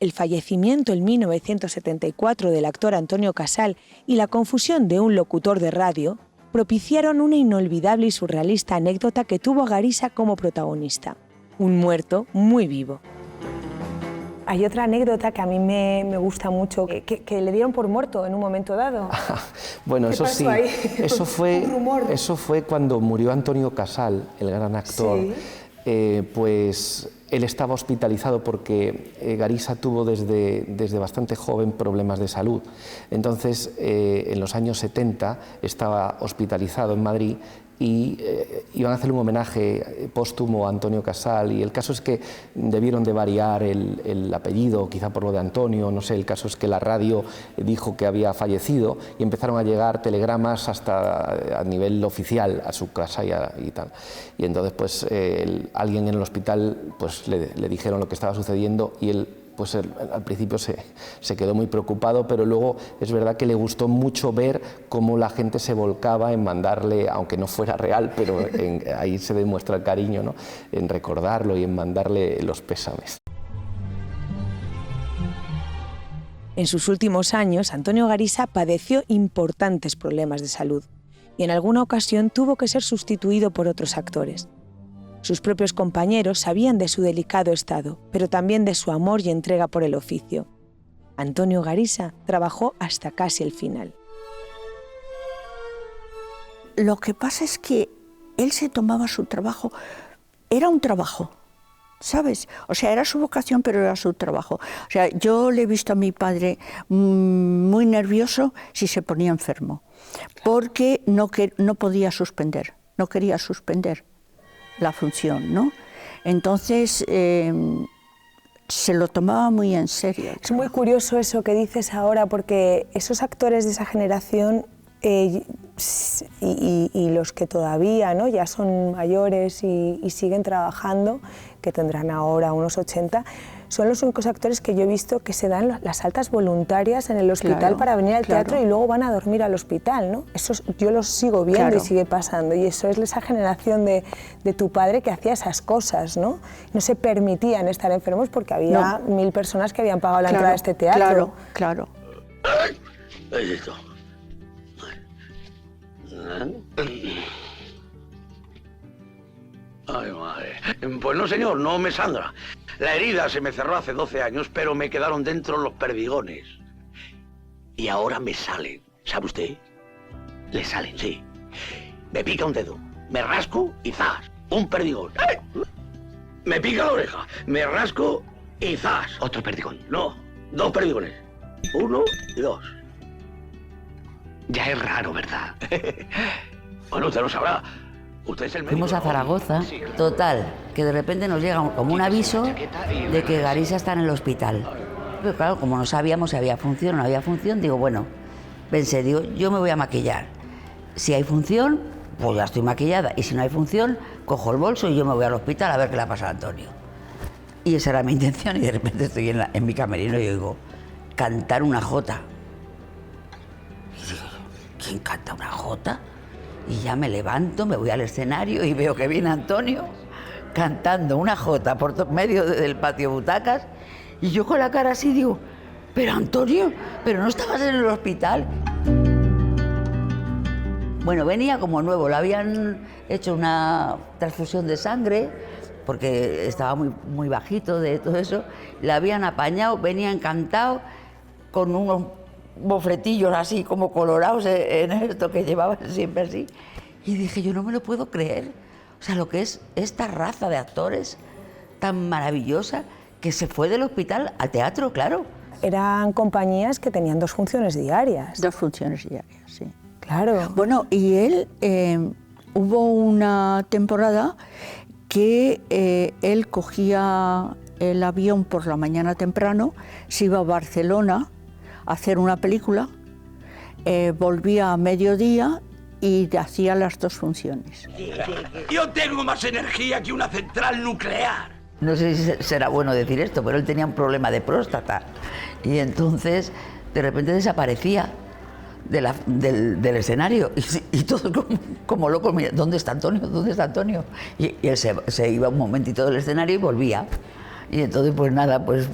El fallecimiento en 1974 del actor Antonio Casal y la confusión de un locutor de radio propiciaron una inolvidable y surrealista anécdota que tuvo a Garisa como protagonista. Un muerto muy vivo. Hay otra anécdota que a mí me gusta mucho, que le dieron por muerto en un momento dado. Bueno, eso sí, ahí? eso Un fue cuando murió Antonio Casal, el gran actor. Sí. Pues él estaba hospitalizado porque Garisa tuvo desde bastante joven problemas de salud. Entonces, en los años 70 estaba hospitalizado en Madrid y iban a hacer un homenaje póstumo a Antonio Casal, y el caso es que debieron de variar el apellido, quizá por lo de Antonio, no sé, el caso es que la radio dijo que había fallecido y empezaron a llegar telegramas hasta a nivel oficial a su casa y tal. Y entonces pues alguien en el hospital pues le dijeron lo que estaba sucediendo y él pues al principio se quedó muy preocupado, pero luego es verdad que le gustó mucho ver cómo la gente se volcaba en mandarle, aunque no fuera real, pero ahí se demuestra el cariño, ¿no?, en recordarlo y en mandarle los pésames. En sus últimos años, Antonio Garisa padeció importantes problemas de salud y en alguna ocasión tuvo que ser sustituido por otros actores. Sus propios compañeros sabían de su delicado estado, pero también de su amor y entrega por el oficio. Antonio Garisa trabajó hasta casi el final. Lo que pasa es que él se tomaba su trabajo, era un trabajo, ¿sabes? O sea, era su vocación, pero era su trabajo. O sea, yo le he visto a mi padre muy nervioso si se ponía enfermo, porque no podía suspender, no quería suspender la función, ¿no? Entonces se lo tomaba muy en serio. Es muy curioso eso que dices ahora, porque esos actores de esa generación y los que todavía, ¿no?, ya son mayores y siguen trabajando, que tendrán ahora unos 80, son los únicos actores que yo he visto que se dan las altas voluntarias en el hospital, claro, para venir al teatro, y luego van a dormir al hospital, ¿no? Eso yo los sigo viendo, claro, y sigue pasando, y eso es esa generación de tu padre que hacía esas cosas, ¿no? No se permitían estar enfermos porque había 1000 personas que habían pagado la entrada a este teatro. Claro. Ahí está. Ay, madre. Pues no, señor, no me sangra. La herida se me cerró hace 12 años, pero me quedaron dentro los perdigones. Y ahora me salen. ¿Sabe usted? Le salen, sí. Me pica un dedo, me rasco y ¡zas! Un perdigón. ¡Ay! Me pica la oreja, me rasco y ¡zas! Otro perdigón. No, 2 perdigones. 1 y 2. Ya es raro, ¿verdad? Bueno, usted lo sabrá. Usted es el médico. Fuimos a Zaragoza, sí, claro. Total, que de repente nos llega como un aviso de que Garisa está en el hospital. Pero claro, como no sabíamos si había función o no había función, digo, bueno, pensé, digo, yo me voy a maquillar. Si hay función, pues ya estoy maquillada. Y si no hay función, cojo el bolso y yo me voy al hospital a ver qué le ha pasado a Antonio. Y esa era mi intención, y de repente estoy en mi camerino y oigo cantar una jota. Y digo, ¿quién canta una jota? Y ya me levanto, me voy al escenario y veo que viene Antonio cantando una jota por medio del patio butacas, y yo con la cara así digo, pero Antonio, ¿pero no estabas en el hospital? Bueno, venía como nuevo, le habían hecho una transfusión de sangre porque estaba muy bajito de todo eso, le habían apañado, venía encantado con unos bofretillos así como colorados en esto que llevaban siempre así, y dije, yo no me lo puedo creer, o sea, lo que es esta raza de actores tan maravillosa que se fue del hospital al teatro, claro. Eran compañías que tenían 2 funciones diarias. 2 funciones diarias, sí. Claro. Bueno, y él, hubo una temporada que él cogía el avión por la mañana temprano, se iba a Barcelona a hacer una película, volvía a mediodía y hacía las 2 funciones. Yo tengo más energía que una central nuclear. No sé si será bueno decir esto, pero él tenía un problema de próstata y entonces de repente desaparecía del escenario y todos como locos, mira, ¿dónde está Antonio? ¿Dónde está Antonio? Y él se iba un momentito del escenario y volvía. Y entonces pues nada, pues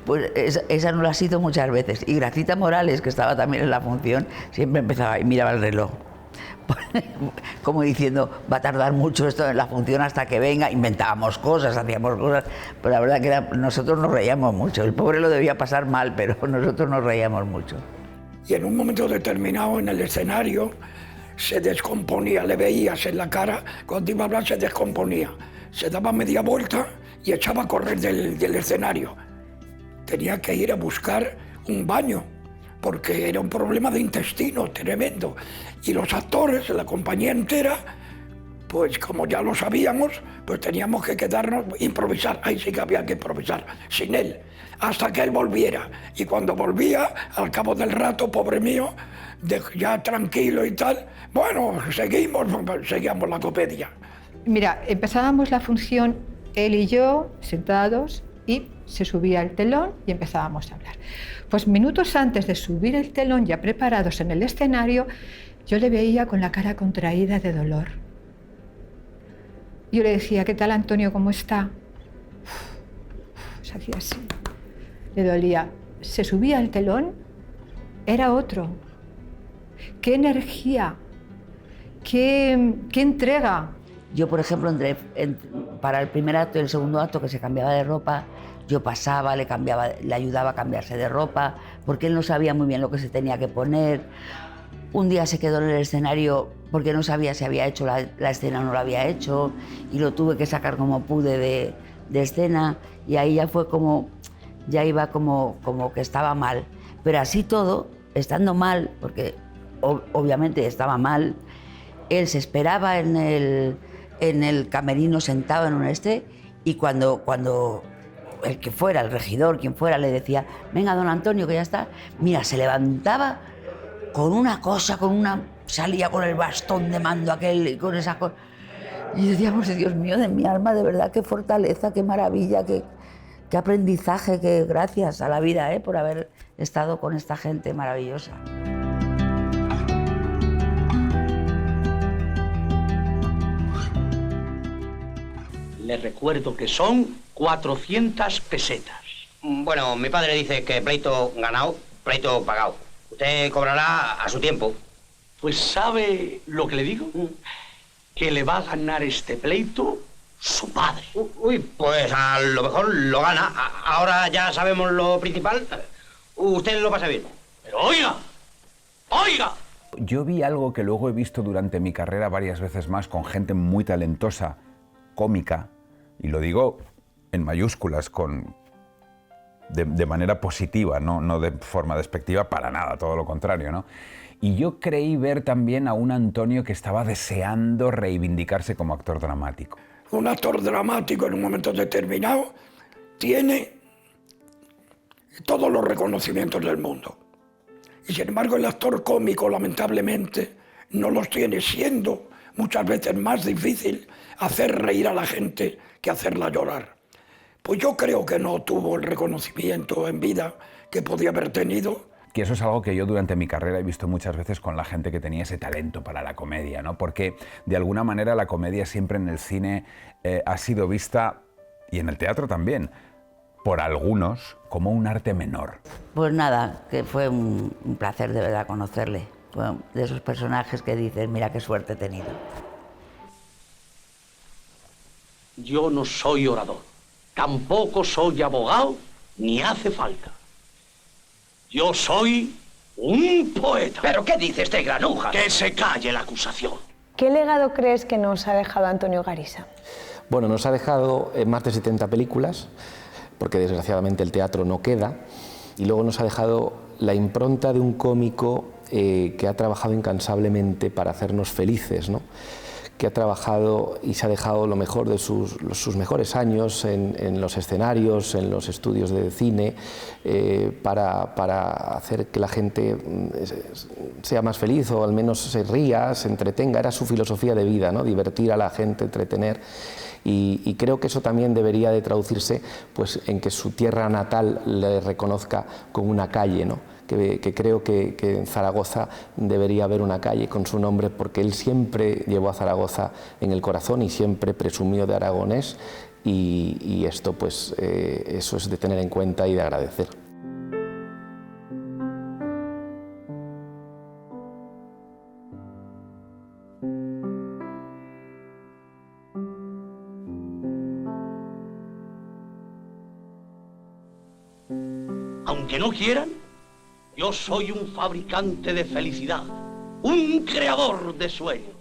Pues esa no la has hizo muchas veces. Y Gracita Morales, que estaba también en la función, siempre empezaba y miraba el reloj. Como diciendo, va a tardar mucho esto en la función hasta que venga. Inventábamos cosas, hacíamos cosas, pero la verdad que nosotros nos reíamos mucho. El pobre lo debía pasar mal, pero nosotros nos reíamos mucho. Y en un momento determinado en el escenario se descomponía, le veías en la cara, cuando iba a hablar se descomponía. Se daba media vuelta y echaba a correr del escenario. Tenía que ir a buscar un baño, porque era un problema de intestino tremendo. Y los actores, la compañía entera, pues como ya lo sabíamos, pues teníamos que quedarnos, improvisar. Ahí sí que había que improvisar, sin él, hasta que él volviera. Y cuando volvía, al cabo del rato, pobre mío, ya tranquilo y tal, bueno, seguíamos la comedia. Mira, empezábamos la función, él y yo, sentados, y se subía el telón y empezábamos a hablar. Pues minutos antes de subir el telón, ya preparados en el escenario, yo le veía con la cara contraída de dolor. Yo le decía, ¿qué tal, Antonio? ¿Cómo está? Se hacía así. Le dolía. Se subía el telón, era otro. ¡Qué energía! ¡Qué entrega! Yo, por ejemplo, para el primer acto y el segundo acto, que se cambiaba de ropa, yo pasaba, le ayudaba a cambiarse de ropa, porque él no sabía muy bien lo que se tenía que poner. Un día se quedó en el escenario porque no sabía si había hecho la escena o no la había hecho, y lo tuve que sacar como pude de escena, y ahí ya fue como, ya iba como que estaba mal. Pero así todo, estando mal, porque obviamente estaba mal, él se esperaba en el camerino sentado en un y cuando el que fuera, el regidor, quien fuera, le decía, venga, don Antonio, que ya está, mira, se levantaba con una cosa, salía con el bastón de mando aquel, con esa cosa. Y decíamos, Dios mío, de mi alma, de verdad, qué fortaleza, qué maravilla, qué aprendizaje, qué gracias a la vida, por haber estado con esta gente maravillosa. Les recuerdo que son 400 pesetas. Bueno, mi padre dice que pleito ganado, pleito pagado. Usted cobrará a su tiempo. Pues ¿sabe lo que le digo? Que le va a ganar este pleito su padre. Uy, pues a lo mejor lo gana. Ahora ya sabemos lo principal. Usted lo pasa bien. Pero oiga, oiga. Yo vi algo que luego he visto durante mi carrera varias veces más con gente muy talentosa, cómica, y lo digo en mayúsculas, de manera positiva, no de forma despectiva para nada, todo lo contrario, ¿no? Y yo creí ver también a un Antonio que estaba deseando reivindicarse como actor dramático. Un actor dramático en un momento determinado tiene todos los reconocimientos del mundo. Y sin embargo el actor cómico, lamentablemente, no los tiene, siendo muchas veces más difícil hacer reír a la gente que hacerla llorar. Pues yo creo que no tuvo el reconocimiento en vida que podía haber tenido. Que eso es algo que yo durante mi carrera he visto muchas veces con la gente que tenía ese talento para la comedia, ¿no? Porque de alguna manera la comedia siempre en el cine ha sido vista, y en el teatro también, por algunos como un arte menor. Pues nada, que fue un placer de verdad conocerle. Fue de esos personajes que dices, mira qué suerte he tenido. Yo no soy orador, tampoco soy abogado, ni hace falta. Yo soy un poeta. ¿Pero qué dice este granuja? Que se calle la acusación. ¿Qué legado crees que nos ha dejado Antonio Garisa? Bueno, nos ha dejado más de 70 películas, porque desgraciadamente el teatro no queda, y luego nos ha dejado la impronta de un cómico que ha trabajado incansablemente para hacernos felices, ¿no? Que ha trabajado y se ha dejado lo mejor de sus mejores años en los escenarios, en los estudios de cine, para hacer que la gente sea más feliz o al menos se ría, se entretenga. Era su filosofía de vida, ¿no? Divertir a la gente, entretener. Y creo que eso también debería de traducirse pues, en que su tierra natal le reconozca como una calle, ¿no? Que creo que en Zaragoza debería haber una calle con su nombre, porque él siempre llevó a Zaragoza en el corazón y siempre presumió de aragonés, y esto pues eso es de tener en cuenta y de agradecer. Aunque no quieran, yo soy un fabricante de felicidad, un creador de sueños.